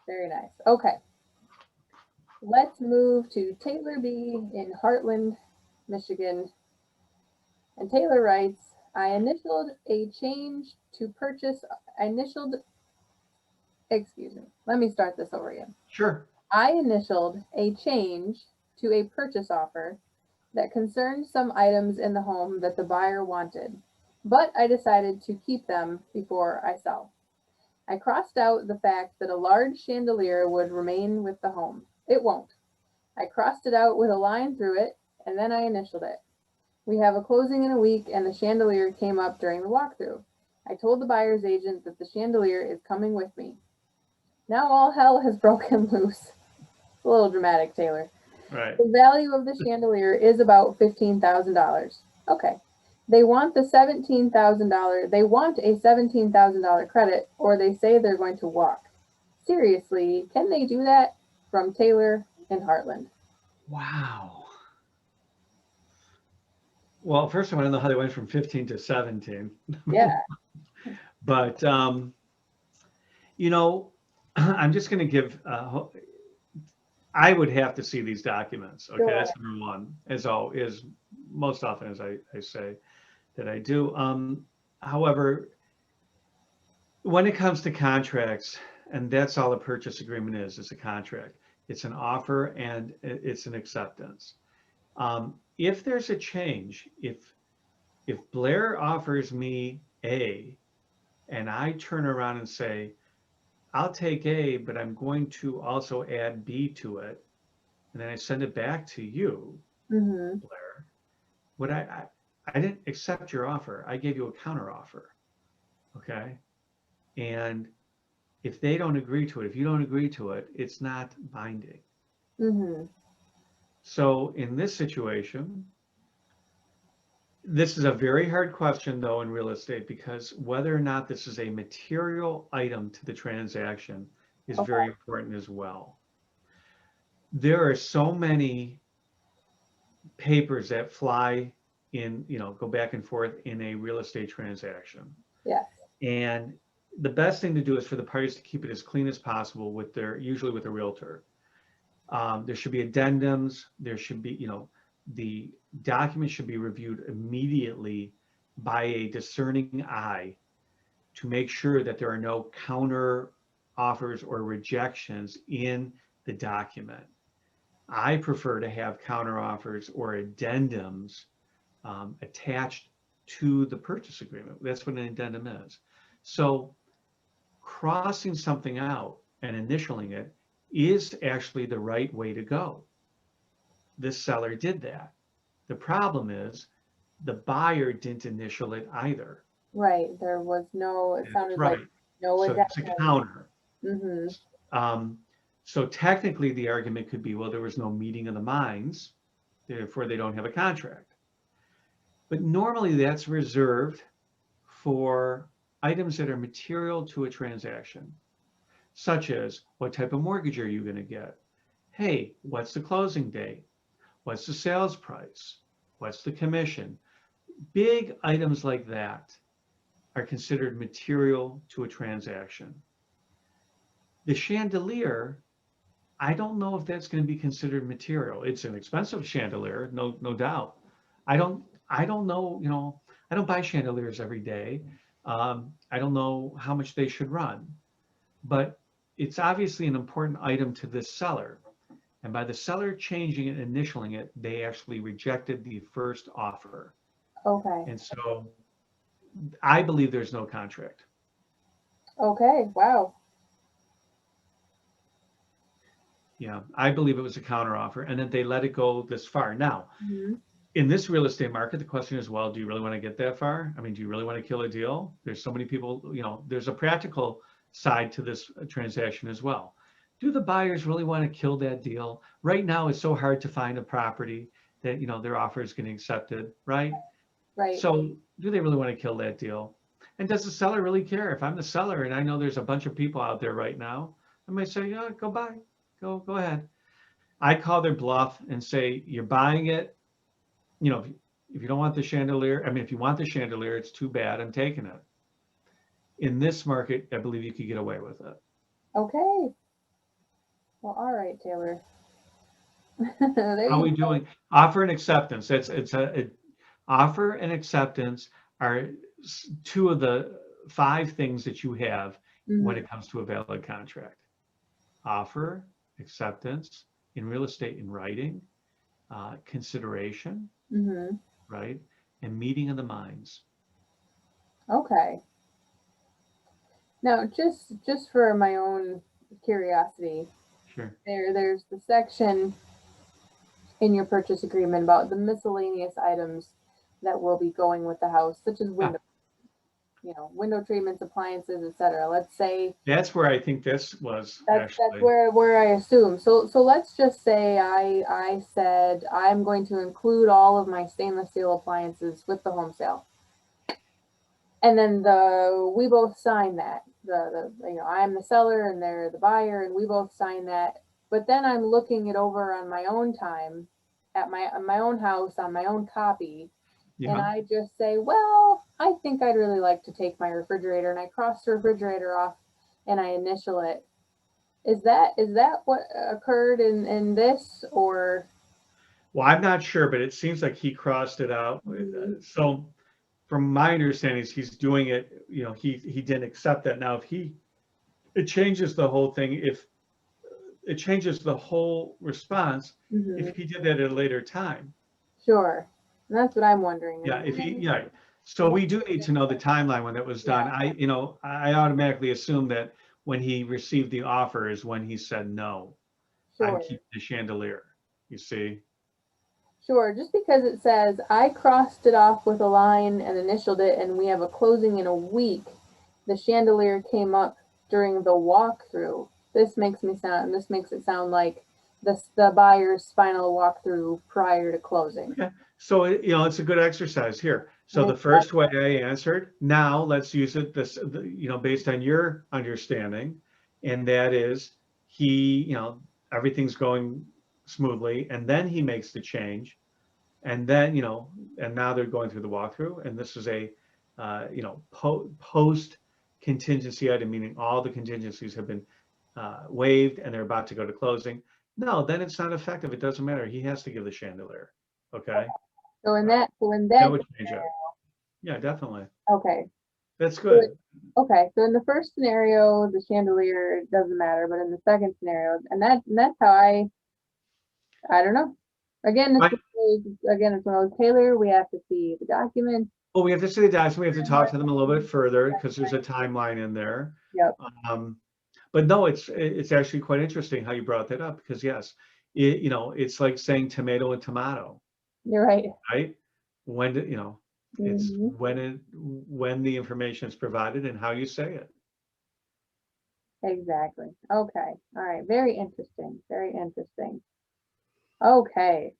Very nice. Okay. Let's move to Taylor B in Heartland, Michigan. And Taylor writes, I initialed a change to purchase, I initialed, excuse me, let me start this over again. Sure. I initialed a change to a purchase offer that concerned some items in the home that the buyer wanted, but I decided to keep them before I sell. I crossed out the fact that a large chandelier would remain with the home. It won't. I crossed it out with a line through it, and then I initialed it. We have a closing in a week, and the chandelier came up during the walkthrough. I told the buyer's agent that the chandelier is coming with me. Now all hell has broken loose. It's a little dramatic, Taylor. Right. The value of the chandelier is about $15,000. Okay. They want the $17,000. They want a $17,000 credit, or they say they're going to walk. Seriously, can they do that? From Taylor in Heartland. Wow. Well, first of all, I don't know how they went from 15 to 17. Yeah. But, you know, I'm just going to give, I would have to see these documents. Okay, Sure. that's number one, as all is most often as I say that I do. However, when it comes to contracts, and that's all a purchase agreement is, it's a contract. It's an offer and it's an acceptance. If there's a change, if Blair offers me A and I turn around and say, I'll take A, but I'm going to also add B to it, and then I send it back to you, Mm-hmm. Blair, what I didn't accept your offer. I gave you a counter offer. Okay. And if they don't agree to it, if you don't agree to it, it's not binding. Mm-hmm. So in this situation, this is a very hard question though in real estate, because whether or not this is a material item to the transaction is Okay. very important as well. There are so many papers that fly in, go back and forth in a real estate transaction. Yes. And the best thing to do is for the parties to keep it as clean as possible with usually with a realtor. There should be addendums. There should be, the document should be reviewed immediately by a discerning eye to make sure that there are no counter offers or rejections in the document. I prefer to have counter offers or addendums attached to the purchase agreement. That's what an addendum is. So crossing something out and initialing it is actually the right way to go. This seller did that. The problem is the buyer didn't initial it either. Right. There was no, it That's sounded like right. no So it's a adjustment. counter. Mm-hmm. So technically the argument could be, well, there was no meeting of the minds, therefore they don't have a contract. But normally that's reserved for items that are material to a transaction, such as what type of mortgage are you going to get? Hey, what's the closing date? What's the sales price? What's the commission? Big items like that are considered material to a transaction. The chandelier, I don't know if that's going to be considered material. It's an expensive chandelier, no doubt. I don't know, I don't buy chandeliers every day. I don't know how much they should run, but it's obviously an important item to this seller. And by the seller changing it, initialing it, they actually rejected the first offer. Okay. And so I believe there's no contract. Okay. Wow. Yeah, I believe it was a counteroffer and then they let it go this far. Now, Mm-hmm. in this real estate market, the question is, well, do you really want to get that far? I mean, do you really want to kill a deal? There's so many people, there's a practical side to this transaction as well. Do the buyers really want to kill that deal? Right now, it's so hard to find a property that, their offer is getting accepted, right? Right. So do they really want to kill that deal? And does the seller really care? If I'm the seller and I know there's a bunch of people out there right now, I might say, yeah, go buy, go ahead. I call their bluff and say, you're buying it. If you don't want the chandelier, I mean, if you want the chandelier, it's too bad. I'm taking it. In this market, I believe you could get away with it. Okay. Well, all right, Taylor. There How are you we go. doing? Offer and acceptance. Offer and acceptance are two of the 5 things that you have when Mhm, it comes to a valid contract. Offer, acceptance, in real estate in writing, consideration, mhm. right? And meeting of the minds. Okay. Now, just for my own curiosity, Sure. there's the section in your purchase agreement about the miscellaneous items that will be going with the house, such as Yeah, window treatments, appliances, etc. Let's say that's where I think this was that's actually. where I assume. So let's just say I said I'm going to include all of my stainless steel appliances with the home sale. And then we both sign that. I'm the seller and they're the buyer and we both sign that. But then I'm looking it over on my own time at my own house on my own copy, and Yeah. I just say, well, I think I'd really like to take my refrigerator, and I cross the refrigerator off and I initial it. Is that what occurred in this, or? Well, I'm not sure, but it seems like he crossed it out. Mhm. So from my understanding, he's doing it, he didn't accept that. Now, it changes the whole thing. If it changes the whole response, if Mhm. he did that at a later time. Sure. And that's what I'm wondering is Yeah, if he, when yeah. So when we do need to know the timeline when it was done. yeah, I automatically assume that when he received the offer is when he said, no, I'm sure. keeping the chandelier, you see? Sure, just because it says I crossed it off with a line and initialed it, and we have a closing in a week, the chandelier came up during the walkthrough. This makes it sound like the buyer's final walkthrough prior to closing. Okay. So, it's a good exercise here. So And the it's first way I answered, now let's use it based on your understanding. And that is everything's going smoothly. And then he makes the change. And then, and now they're going through the walkthrough. And this is a, post contingency item, meaning all the contingencies have been waived and they're about to go to closing. No, then it's not effective. It doesn't matter. He has to give the chandelier. Okay. so in That that would change it. Yeah, definitely. okay. That's So good. so in the first scenario, the chandelier doesn't matter, but in the second scenario, and that's how I don't know. Again, Right. it's one of those Taylor. We have to see the document. Well, we have to see the docs. We have to talk to them a little bit further because there's a timeline in there. Yep, Um, but no, it's actually quite interesting how you brought that up because yes, it's like saying tomato and tomato, you're right. right? When do- you know, it's Hmm. when the information is provided and how you say it. Exactly. Okay. All right. Very interesting. Very interesting. Okay.